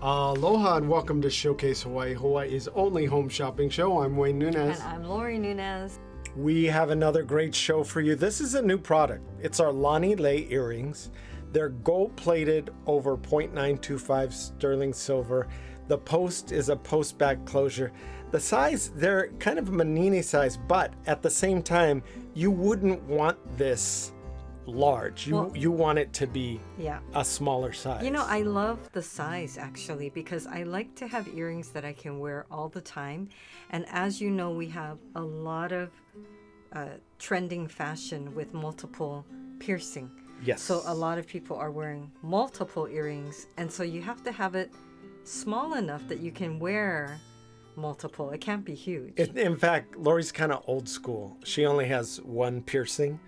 Aloha and welcome to Showcase Hawaii, Hawaii's only home shopping show. I'm Wayne Nunez. And I'm Lori Nunez. We have another great show for you. This is a new product. It's our Lani Lei earrings. They're gold-plated over 0.925 sterling silver. The post is a post back closure. The size, they're kind of a manini size, but at the same time, you wouldn't want this large. You want it to be a smaller size. You know, I love the size actually because I like to have earrings that I can wear all the time. And as you know, we have a lot of trending fashion with multiple piercing. Yes. So a lot of people are wearing multiple earrings. And so you have to have it small enough that you can wear multiple. It can't be huge. In fact, Lori's kind of old school. She only has one piercing,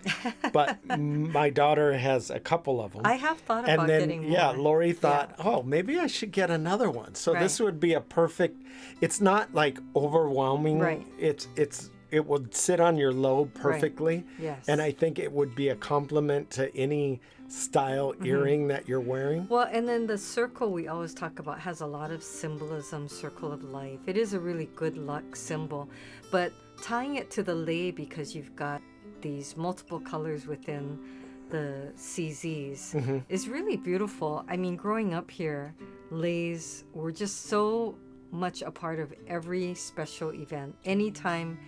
but my daughter has a couple of them. I have thought about getting more. Yeah, Lori thought, oh, maybe I should get another one. So this would be a perfect. It's not like overwhelming. Right. It would sit on your lobe perfectly. Right. Yes. And I think it would be a compliment to any style earring that you're wearing. Well, and then the circle we always talk about has a lot of symbolism, circle of life. It is a really good luck symbol, but tying it to the lei because you've got these multiple colors within the CZs is really beautiful. I mean, growing up here, leis were just so much a part of every special event. Anytime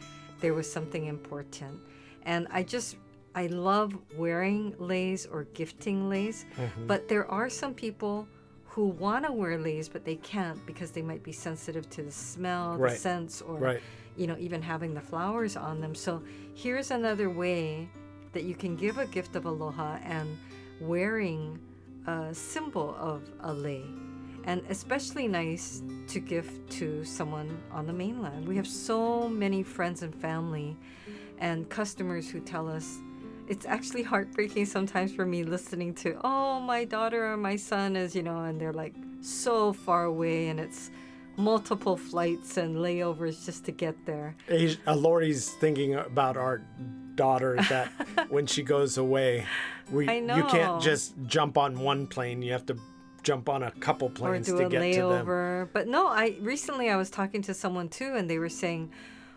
there was something important. And I love wearing leis or gifting leis, but there are some people who want to wear leis, but they can't because they might be sensitive to the smell, the scents, or even having the flowers on them. So here's another way that you can give a gift of aloha and wearing a symbol of a lei. And especially nice to gift to someone on the mainland. We have so many friends and family and customers who tell us, it's actually heartbreaking sometimes for me listening to, oh, my daughter or my son is, and they're like so far away and it's multiple flights and layovers just to get there. Lori's thinking about our daughter that when she goes away, you can't just jump on one plane. You have to jump on a couple planes to get to them. Or do a layover. But no, recently I was talking to someone too and they were saying,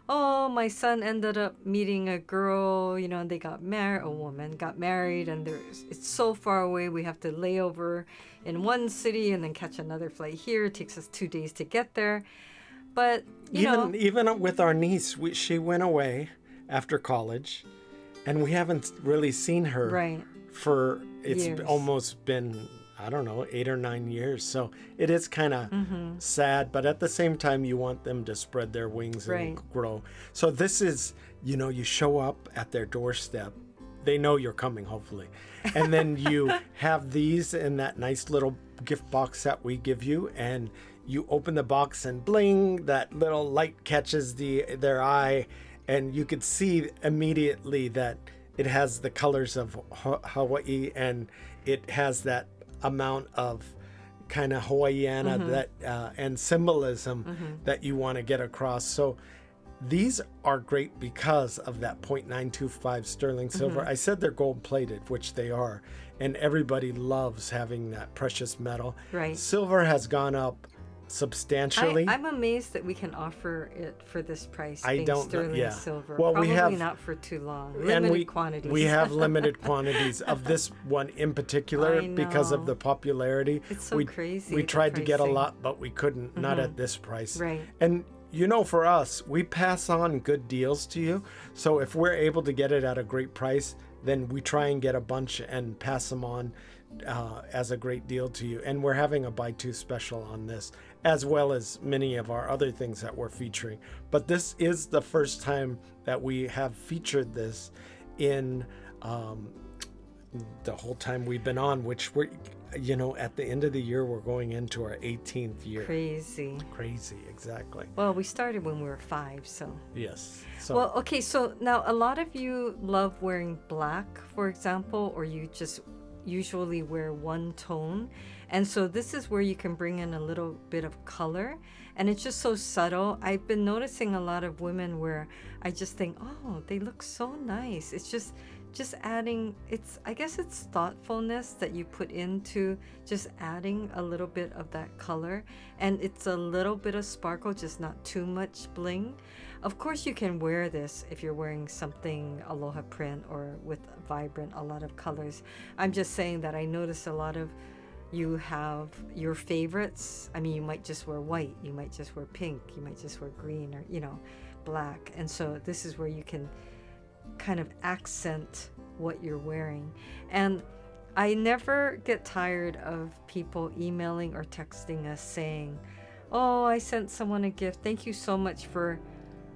oh, my son ended up meeting a girl, and they got married, a woman got married, and it's so far away. We have to lay over in one city and then catch another flight here. It takes us 2 days to get there. But, even with our niece, she went away after college, and we haven't really seen her for, it's years. Almost been, I don't know, 8 or 9 years. So it is kind of sad, but at the same time, you want them to spread their wings and grow. So this is, you show up at their doorstep. They know you're coming, hopefully. And then you have these in that nice little gift box that we give you. And you open the box and bling, that little light catches their eye. And you could see immediately that it has the colors of Hawaii and it has that amount of kind of Hawaiian that and symbolism that you want to get across. So these are great because of that 0.925 sterling silver. I said they're gold plated, which they are, and everybody loves having that precious metal. Right. Silver has gone up substantially. I'm amazed that we can offer it for this price. I don't know. Sterling silver. Well, probably not for too long. Limited quantities. We have limited quantities of this one in particular because of the popularity. It's so crazy. We tried to get a lot, but we couldn't. Not at this price. Right. And for us, we pass on good deals to you. So if we're able to get it at a great price, then we try and get a bunch and pass them on as a great deal to you. And we're having a buy two special on this, as well as many of our other things that we're featuring. But this is the first time that we have featured this in the whole time we've been on, which we're, at the end of the year, we're going into our 18th year. Crazy, exactly. Well, we started when we were 5, so. Yes. Well, okay, so now a lot of you love wearing black, for example, or you just usually wear one tone. And so this is where you can bring in a little bit of color. And it's just so subtle. I've been noticing a lot of women where I just think, oh, they look so nice. It's just just adding, I guess it's thoughtfulness that you put into just adding a little bit of that color, and it's a little bit of sparkle, just not too much bling. Of course you can wear this if you're wearing something aloha print or with vibrant, a lot of colors. I'm just saying that I notice a lot of you have your favorites. I mean, you might just wear white, you might just wear pink, you might just wear green, or black. And so this is where you can kind of accent what you're wearing. And I never get tired of people emailing or texting us saying, oh, I sent someone a gift, thank you so much for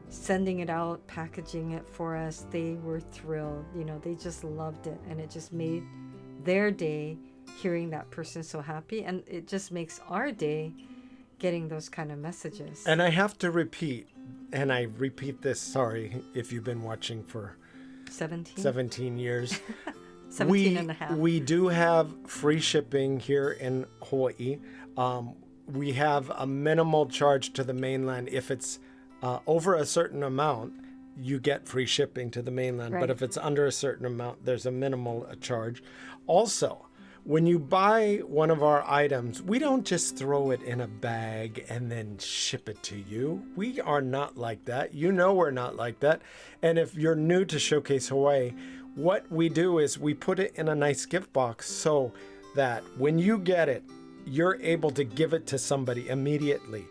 sending it out, packaging it for us. They were thrilled, they just loved it, and it just made their day hearing that person so happy, and it just makes our day getting those kind of messages. And I have to repeat, and I repeat this, sorry if you've been watching for 17 years. 17 and a half. We do have free shipping here in Hawaii. We have a minimal charge to the mainland. If it's over a certain amount, you get free shipping to the mainland. Right. But if it's under a certain amount, there's a minimal charge. Also, when you buy one of our items, we don't just throw it in a bag and then ship it to you. We are not like that. We're not like that. And if you're new to Showcase Hawaii, what we do is we put it in a nice gift box so that when you get it, you're able to give it to somebody immediately.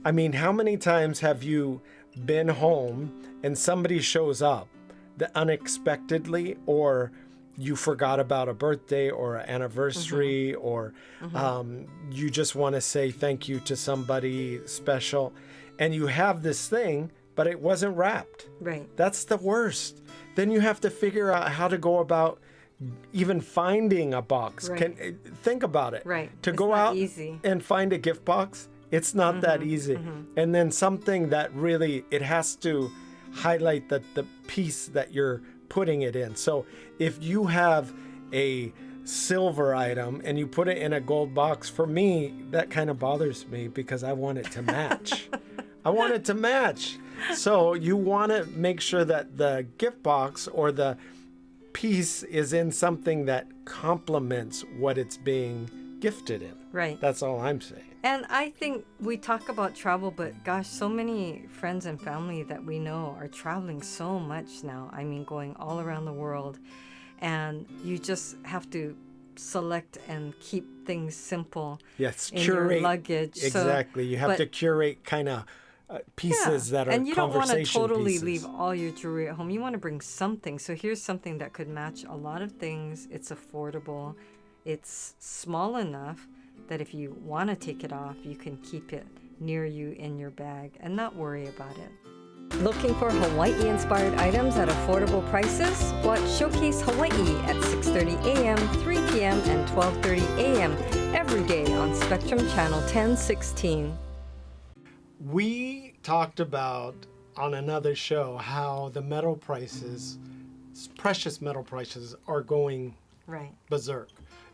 I mean, how many times have you been home and somebody shows up unexpectedly, or you forgot about a birthday or an anniversary, or you just want to say thank you to somebody special, and you have this thing, but it wasn't wrapped. Right. That's the worst. Then you have to figure out how to go about even finding a box. Right. Think about it. Right. To It's go not out easy. and find a gift box, it's not that easy. And then something that really, it has to highlight the piece that you're putting it in. So if you have a silver item and you put it in a gold box, for me, that kind of bothers me because I want it to match. I want it to match. So you want to make sure that the gift box or the piece is in something that complements what it's being gifted in. Right. That's all I'm saying. And I think we talk about travel, but gosh, so many friends and family that we know are traveling so much now. I mean, going all around the world. And you just have to select and keep things simple. Yes, in curate. Your luggage. Exactly. You have to curate kind of pieces that are and you don't want to totally pieces. leave all your jewelry at home. You want to bring something. So here's something that could match a lot of things. It's affordable. It's small enough that if you want to take it off, you can keep it near you in your bag and not worry about it. Looking for Hawaii-inspired items at affordable prices? Watch Showcase Hawaii at 6:30 a.m., 3 p.m., and 12:30 a.m. every day on Spectrum Channel 1016. We talked about on another show how the metal prices, precious metal prices, are going berserk.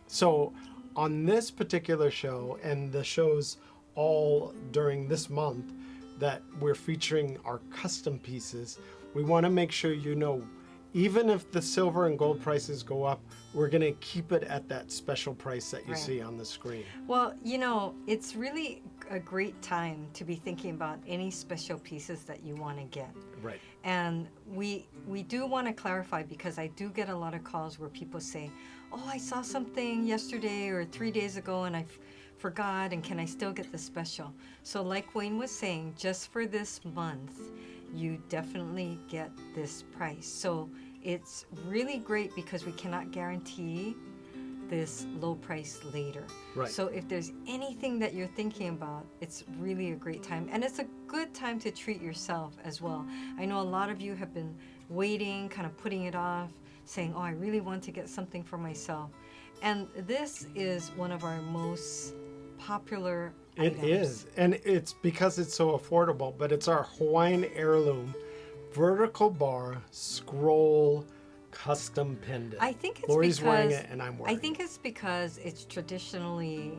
So on this particular show, and the shows all during this month that we're featuring our custom pieces, we want to make sure even if the silver and gold prices go up, we're going to keep it at that special price that you see on the screen. Well, it's really a great time to be thinking about any special pieces that you want to get. Right. And we do want to clarify, because I do get a lot of calls where people say, oh, I saw something yesterday or 3 days ago and I forgot, and can I still get the special? So like Wayne was saying, just for this month, you definitely get this price. So it's really great because we cannot guarantee this low price later. Right. So if there's anything that you're thinking about, it's really a great time. And it's a good time to treat yourself as well. I know a lot of you have been waiting, kind of putting it off, saying, oh, I really want to get something for myself. And this is one of our most popular items. It is. And it's because it's so affordable, but it's our Hawaiian heirloom vertical bar scroll custom pendant. I think it's Lori's because wearing it and I'm wearing it. I think it's because it's traditionally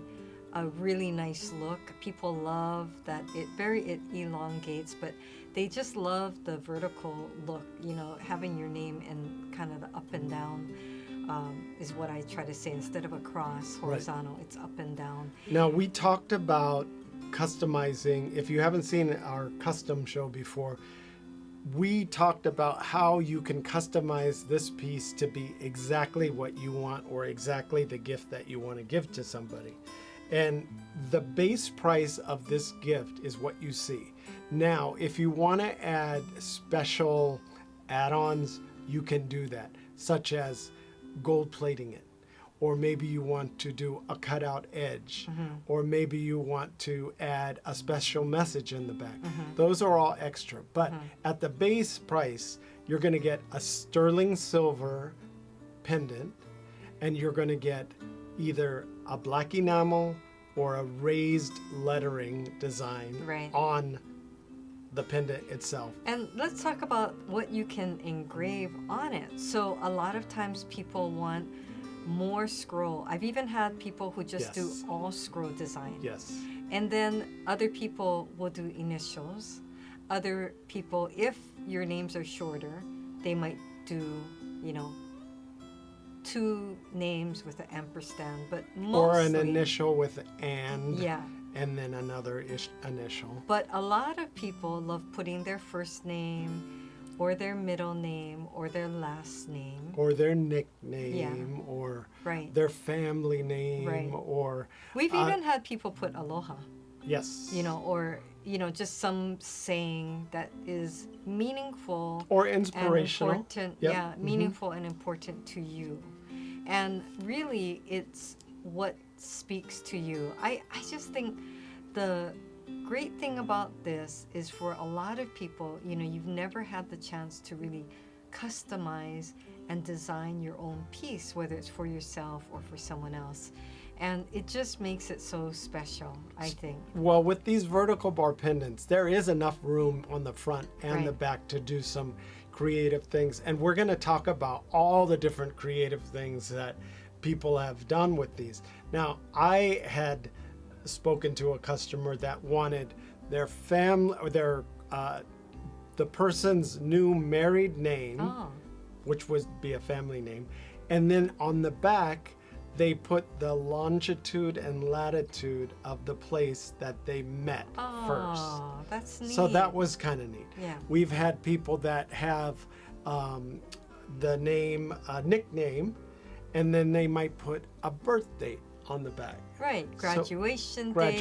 a really nice look. People love that it elongates, but they just love the vertical look, having your name in kind of the up and down is what I try to say. Instead of a cross, horizontal, it's up and down. Now, we talked about customizing. If you haven't seen our custom show before, we talked about how you can customize this piece to be exactly what you want or exactly the gift that you want to give to somebody. And the base price of this gift is what you see. Now, if you want to add special add-ons, you can do that, such as gold plating it. Or maybe you want to do a cutout edge, or maybe you want to add a special message in the back. Those are all extra. But at the base price, you're going to get a sterling silver pendant, and you're going to get either a black enamel or a raised lettering design on the pendant itself. And let's talk about what you can engrave on it. So a lot of times people want more scroll. I've even had people who just do all scroll design. Yes. And then other people will do initials. Other people, if your names are shorter, they might do, 2 names with an ampersand, but mostly, or an initial with and. Yeah. And then another initial. But a lot of people love putting their first name or their middle name or their last name. Or their nickname or their family name or... We've even had people put Aloha. Yes. Or, just some saying that is meaningful. Or inspirational. And important, meaningful and important to you. And really, it's what speaks to you. I just think the great thing about this is for a lot of people, you've never had the chance to really customize and design your own piece, whether it's for yourself or for someone else. And it just makes it so special, I think. Well, with these vertical bar pendants, there is enough room on the front and the back to do some creative things. And we're going to talk about all the different creative things that people have done with these. Now, I had spoken to a customer that wanted their family or the person's new married name, which would be a family name, and then on the back they put the longitude and latitude of the place that they met first. That's neat. So that was kind of neat. Yeah. We've had people that have the name, nickname, and then they might put a birth date on the back. Right. Graduation date,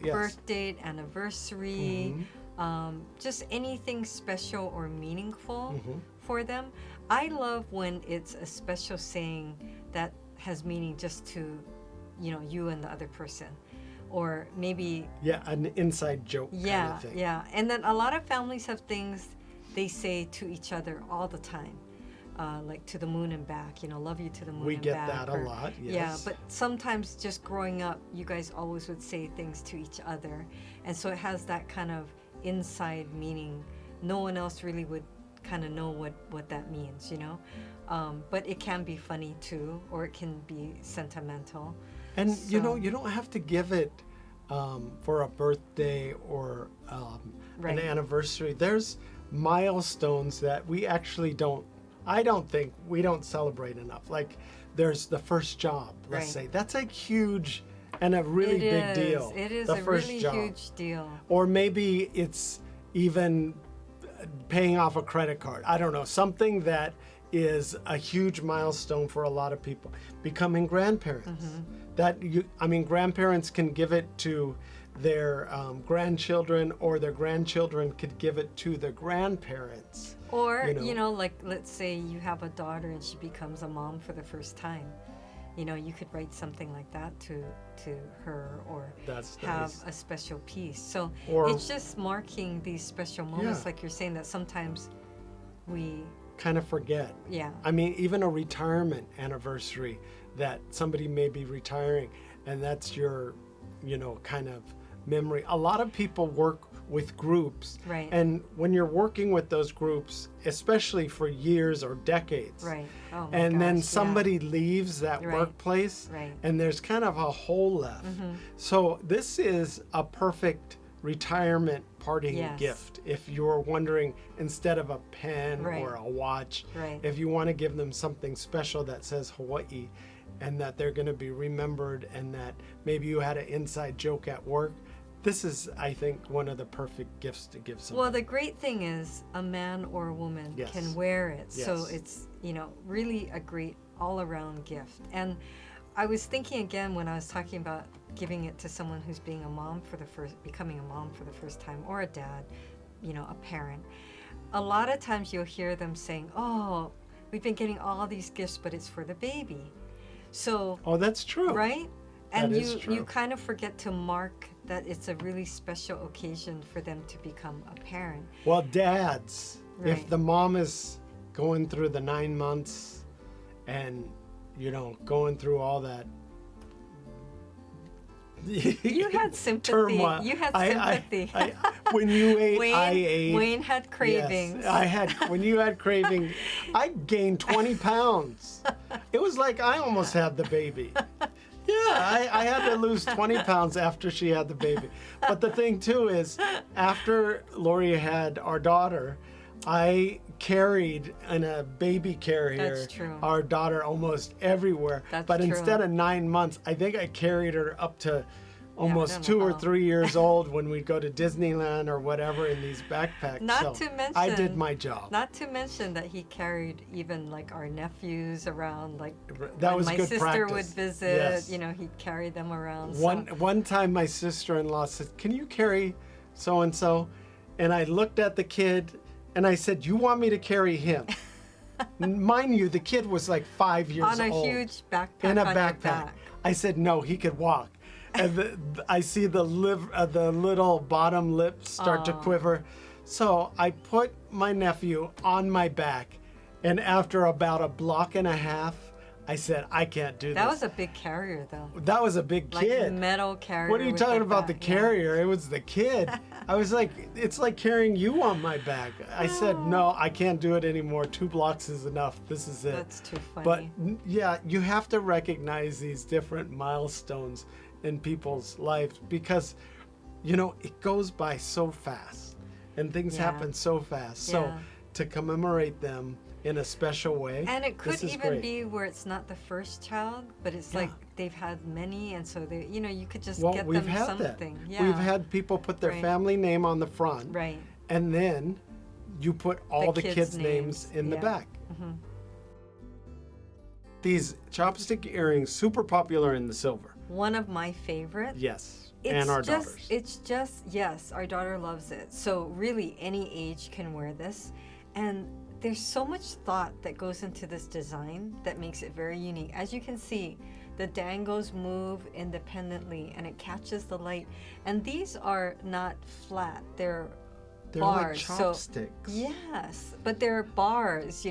yes. Birth date, anniversary, just anything special or meaningful for them. I love when it's a special saying that has meaning just to, you and the other person. Or maybe... Yeah, an inside joke kind of thing. Yeah. And then a lot of families have things they say to each other all the time. Like to the moon and back, love you to the moon and back. We get that a lot, yes. Yeah, but sometimes just growing up, you guys always would say things to each other. And so it has that kind of inside meaning. No one else really would kind of know what that means, But it can be funny too, or it can be sentimental. And, you don't have to give it for a birthday or an anniversary. There's milestones that we actually I don't think we don't celebrate enough. Like there's the first job, let's say. That's a huge and a really big deal. It is the a first really job. huge deal. Or maybe it's even paying off a credit card. I don't know. Something that is a huge milestone for a lot of people. Becoming grandparents. Grandparents can give it to their grandchildren, or their grandchildren could give it to their grandparents. Or, like let's say you have a daughter and she becomes a mom for the first time. You could write something like that to her, or have a special piece. So it's just marking these special moments, like you're saying, that sometimes we kind of forget. Yeah. Even a retirement anniversary, that somebody may be retiring, and that's your, kind of memory. A lot of people work with groups. Right. And when you're working with those groups, especially for years or decades, right. Oh my and gosh, then somebody leaves that workplace, right. and there's kind of a hole left. So this is a perfect retirement parting Yes. gift. If you're wondering, instead of a pen Right. or a watch, Right. if you want to give them something special that says Hawaii and that they're going to be remembered, and that maybe you had an inside joke at work, this is, I think, one of the perfect gifts to give someone. Well, the great thing is a man or a woman Yes. can wear it. So Yes. it's, really a great all-around gift. And I was thinking again when I was talking about giving it to someone who's becoming a mom for the first time, or a dad, a parent. A lot of times you'll hear them saying, "Oh, we've been getting all these gifts, but it's for the baby." So, Oh, that's true. right? And That is you true. kind of forget to mark that it's a really special occasion for them to become a parent. Well, dads, if Right. the mom is going through the 9 months and, going through all that. You had sympathy. Turmoil. You had sympathy. When you ate, Wayne, I ate. Wayne had cravings. Yes, when you had craving, I gained 20 pounds. It was like I almost had the baby. Yeah, I had to lose 20 pounds after she had the baby. But the thing too is, after Lori had our daughter, I carried in a baby carrier That's true. our daughter almost everywhere. That's but true. instead of 9 months, I think I carried her up to almost don't 2 know or how. 3 years old when we'd go to Disneyland or whatever in these backpacks. Not So to mention, I did my job. Not to mention that he carried even like our nephews around, like That when was my good sister practice. would visit, Yes. he'd carry them around. One time my sister-in-law said, "Can you carry so-and-so?" And I looked at the kid and I said, "You want me to carry him?" Mind you, the kid was like 5 years on a old. huge backpack In a on your backpack. back. I said, "No, he could walk." And I see the little bottom lip start to quiver. So I put my nephew on my back, and after about a block and a half, I said, "I can't do That this." was a big carrier, though. That was a big Like kid. metal carrier. What are you with talking the about, the back, yeah. carrier? It was the kid. I was like, it's like carrying you on my back. I said, "No, I can't do it anymore. 2 blocks is enough. This is it." That's too funny. But yeah, you have to recognize these different milestones in people's lives, because, it goes by so fast and things Yeah. happen so fast. So Yeah. to commemorate them in a special way. And it could this is even great. be where it's not the first child, but it's Yeah. like they've had many, and so they, you could just Well, get we've them had something. that. Yeah. We've had people put their Right. family name on the front, Right. and then you put all the kids' kids' names in the yeah. back. These chopstick earrings, super popular in the silver. One of my favorites. Yes, It's and our just, daughters. It's just, yes, our daughter loves it. So really, any age can wear this. And there's so much thought that goes into this design that makes it very unique. As you can see, the dangles move independently and it catches the light. And these are not flat, they're They're like bars. chopsticks. Yes, but they're bars,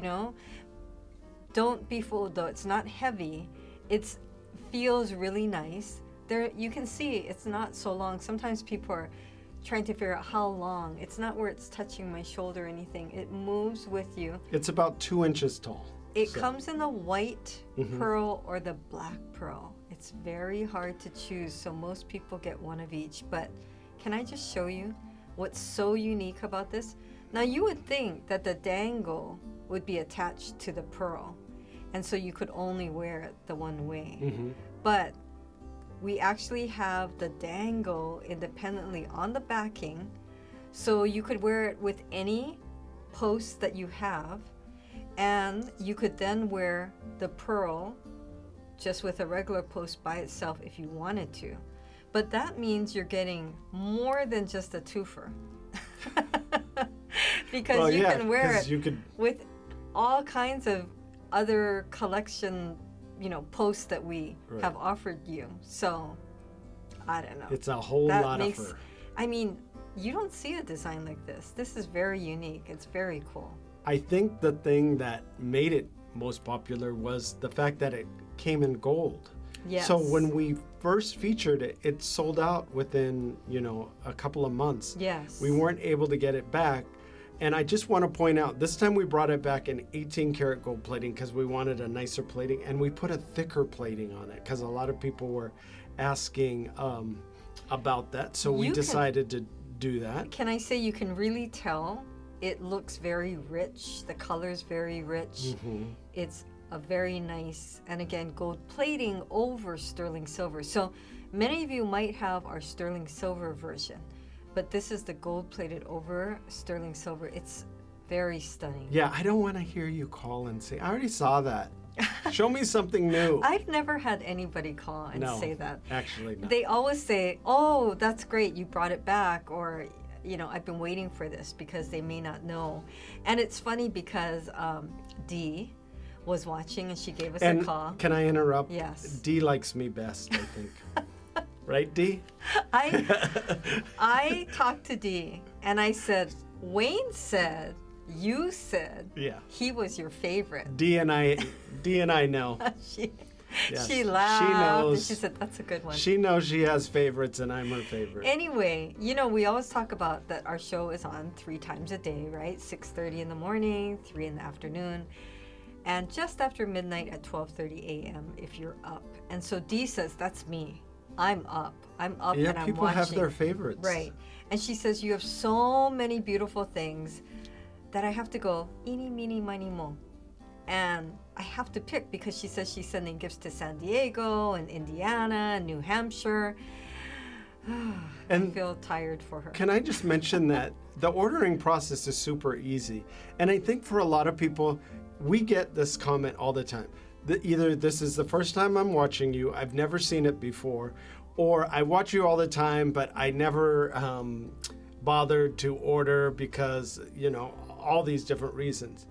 Don't be fooled though, it's not heavy. It feels really nice. There, you can see it's not so long. Sometimes people are trying to figure out how long. It's not where it's touching my shoulder or anything. It moves with you. It's about 2 inches tall. It So- comes in the white pearl or the black pearl. It's very hard to choose, so most people get one of each. But can I just show you what's so unique about this? Now you would think that the dangle would be attached to the pearl, and so you could only wear it the one way. But we actually have the dangle independently on the backing, so you could wear it with any post that you have, and you could then wear the pearl just with a regular post by itself if you wanted to. But that means you're getting more than just a twofer. Because Well, you yeah, can wear 'cause it you could- with all kinds of other collection, posts that we Right. have offered you. So, I don't know. It's a whole That lot makes, of fur. I mean, you don't see a design like this. This is very unique. It's very cool. I think the thing that made it most popular was the fact that it came in gold. Yes. So when we first featured it, it sold out within, a couple of months. Yes. We weren't able to get it back. And I just want to point out, this time we brought it back in 18 karat gold plating because we wanted a nicer plating, and we put a thicker plating on it because a lot of people were asking about that. So we You can- decided to do that. Can I say you can really tell it looks very rich. The color's very rich. It's a very nice, and again, gold plating over sterling silver. So many of you might have our sterling silver version, but this is the gold plated over sterling silver. It's very stunning. Yeah, I don't want to hear you call and say, I already saw that. Show me something new. I've never had anybody call and say that. Actually, no. They always say, oh, that's great, you brought it back, or, you know, I've been waiting for this, because they may not know. And it's funny because Dee was watching and she gave us a call. Can I interrupt? Yes. Dee likes me best, I think. Right, Dee? I talked to Dee and I said, Wayne said, you said he was your favorite. Dee and I know. She laughed. She knows. And she said, that's a good one. She knows she has favorites and I'm her favorite. Anyway, you know, we always talk about that our show is on 3 times a day, right? 6:30 in the morning, 3 in the afternoon, and just after midnight at 12:30 a.m. if you're up. And so Dee says, that's me. I'm up and I'm watching. Yeah, people have their favorites. Right. And she says, you have so many beautiful things that I have to go, eeny, meeny, miny, mo. And I have to pick, because she says she's sending gifts to San Diego and Indiana and New Hampshire. And I feel tired for her. Can I just mention that the ordering process is super easy. And I think for a lot of people, we get this comment all the time. Either this is the first time I'm watching you, I've never seen it before, or I watch you all the time, but I never bothered to order because, you know, all these different reasons.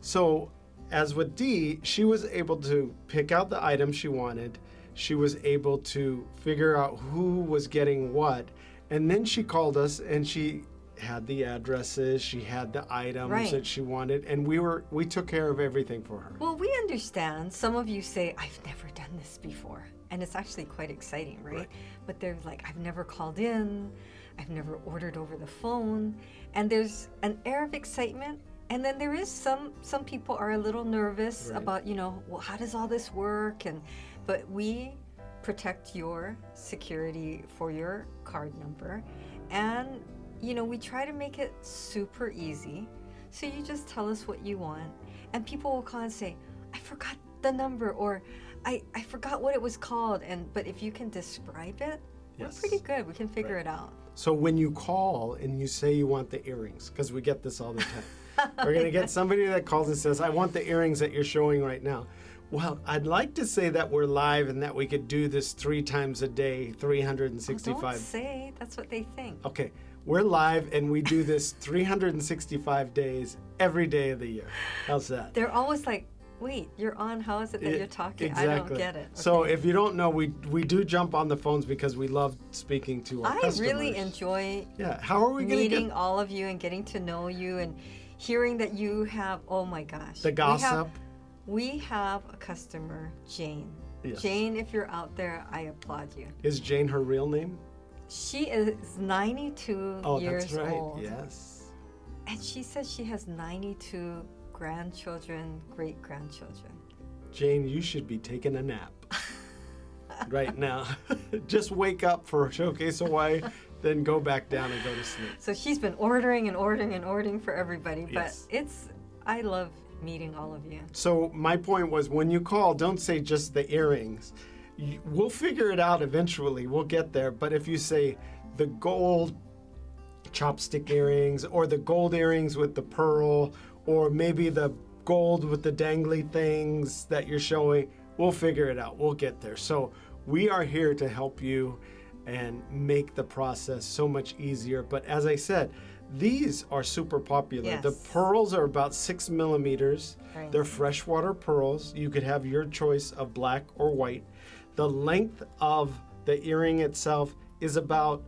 So as with Dee, she was able to pick out the item she wanted. She was able to figure out who was getting what. And then she called us and she had the addresses, she had the items that she wanted, and we took care of everything for her. Well, we understand. Some of you say, I've never done this before. And it's actually quite exciting, right? But they're like, I've never called in, I've never ordered over the phone. And there's an air of excitement. And then there is some people are a little nervous about, you know, well, how does all this work? But we protect your security for your card number. And, you know, we try to make it super easy. So you just tell us what you want. And people will call and say, I forgot the number, or I forgot what it was called. But if you can describe it, we're pretty good. We can figure it out. So when you call and you say you want the earrings, because we get this all the time. We're going to get somebody that calls and says, I want the earrings that you're showing right now. Well, I'd like to say that we're live and that we could do this 3 times a day, 365. Oh, don't say. That's what they think. Okay. We're live and we do this 365 days, every day of the year. How's that? They're always like, wait, you're on. How is it that you're talking? Exactly. I don't get it. Okay. So if you don't know, we do jump on the phones because we love speaking to our customers. I really enjoy How are we meeting all of you and getting to know you and hearing that you have, oh my gosh. The gossip. We have a customer, Jane. Yes. Jane, if you're out there, I applaud you. Is Jane her real name? She is 92 years that's right. old. Yes. And she says she has 92 grandchildren, great-grandchildren. Jane, you should be taking a nap right now. Just wake up for Showcase Hawaii, then go back down and go to sleep. So she's been ordering and ordering and ordering for everybody. But I love meeting all of you. So my point was, when you call, don't say just the earrings. We'll figure it out eventually. We'll get there. But if you say the gold chopstick earrings, or the gold earrings with the pearl, or maybe the gold with the dangly things that you're showing, we'll figure it out. We'll get there. So we are here to help you and make the process so much easier. But as I said, these are super popular. Yes. The pearls are about 6 millimeters. Right. They're freshwater pearls. You could have your choice of black or white. The length of the earring itself is about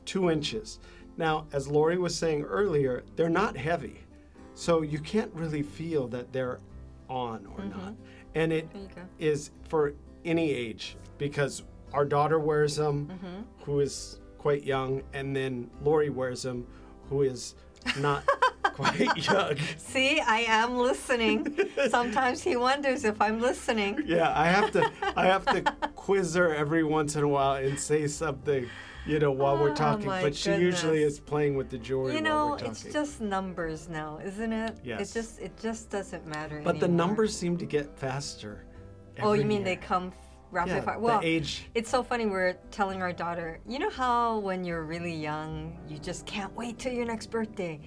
2 inches. Now, as Lori was saying earlier, they're not heavy. So you can't really feel that they're on or not. And it is for any age, because our daughter wears them, who is quite young, and then Lori wears them, who is not quite young. See, I am listening. Sometimes he wonders if I'm listening. Yeah, I have to quiz her every once in a while and say something while we're talking. my But she usually goodness. is playing with the jewelry while we're talking. It's just numbers now, isn't it? Yes. It just doesn't matter But the anymore. numbers seem to get faster. Oh, you every mean year. they come rapid Yeah, fire? Well, the age. it's so funny. We're telling our daughter, you know how when you're really young, you just can't wait till your next birthday,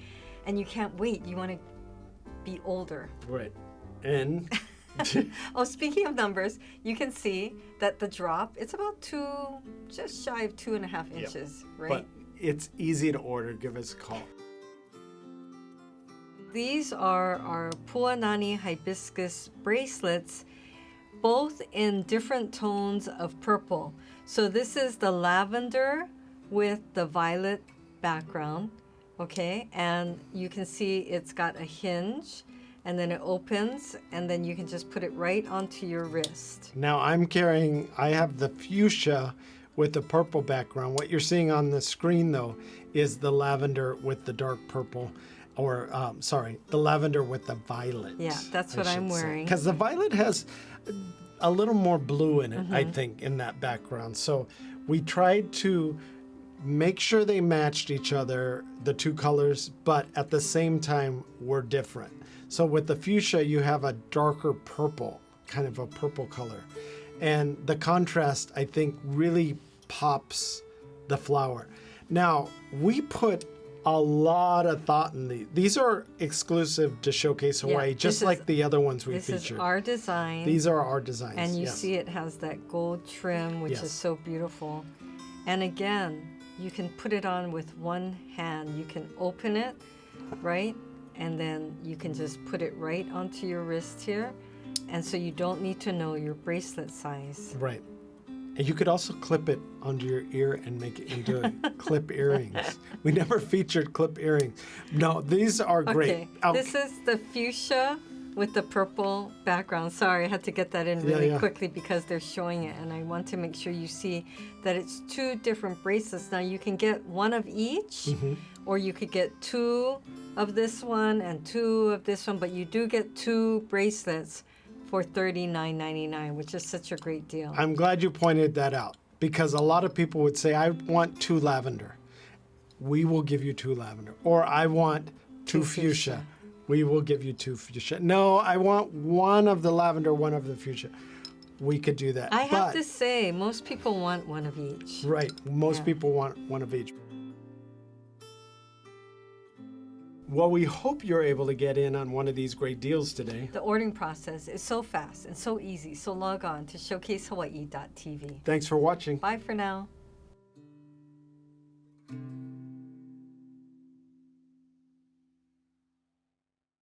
and you can't wait. You want to be older. Right. And Oh, speaking of numbers, you can see that the drop, it's about just shy of 2.5 inches, right? but it's easy to order. Give us a call. These are our Puanani hibiscus bracelets, both in different tones of purple. So this is the lavender with the violet background, okay? And you can see it's got a hinge, and then it opens, and then you can just put it right onto your wrist. Now I have the fuchsia with the purple background. What you're seeing on the screen though is the lavender with the dark purple, or the lavender with the violet. Yeah, that's what I'm wearing. Because the violet has a little more blue in it, I think, in that background. So we tried to make sure they matched each other, the two colors, but at the same time were different. So with the fuchsia, you have a darker purple, kind of a purple color. And the contrast, I think, really pops the flower. Now, we put a lot of thought in these. These are exclusive to Showcase Hawaii, just like the other ones we featured. This is our design. These are our designs. And you see it has that gold trim, which is so beautiful. And again, you can put it on with one hand. You can open it, right? And then you can just put it right onto your wrist here. And so you don't need to know your bracelet size. Right. And you could also clip it under your ear and make it into clip earrings. We never featured clip earrings. No, these are great. Okay, this is the fuchsia with the purple background. Sorry, I had to get that in really quickly because they're showing it, and I want to make sure you see that it's two different bracelets. Now you can get one of each, or you could get two of this one and two of this one, but you do get two bracelets for $39.99, which is such a great deal. I'm glad you pointed that out, because a lot of people would say, I want two lavender. We will give you two lavender. Or I want two fuchsia. We will give you two fuchsia. No, I want one of the lavender, one of the fuchsia. We could do that. I have to say, most people want one of each. Right. Most people want one of each. Well, we hope you're able to get in on one of these great deals today. The ordering process is so fast and so easy, so log on to showcasehawaii.tv. Thanks for watching. Bye for now.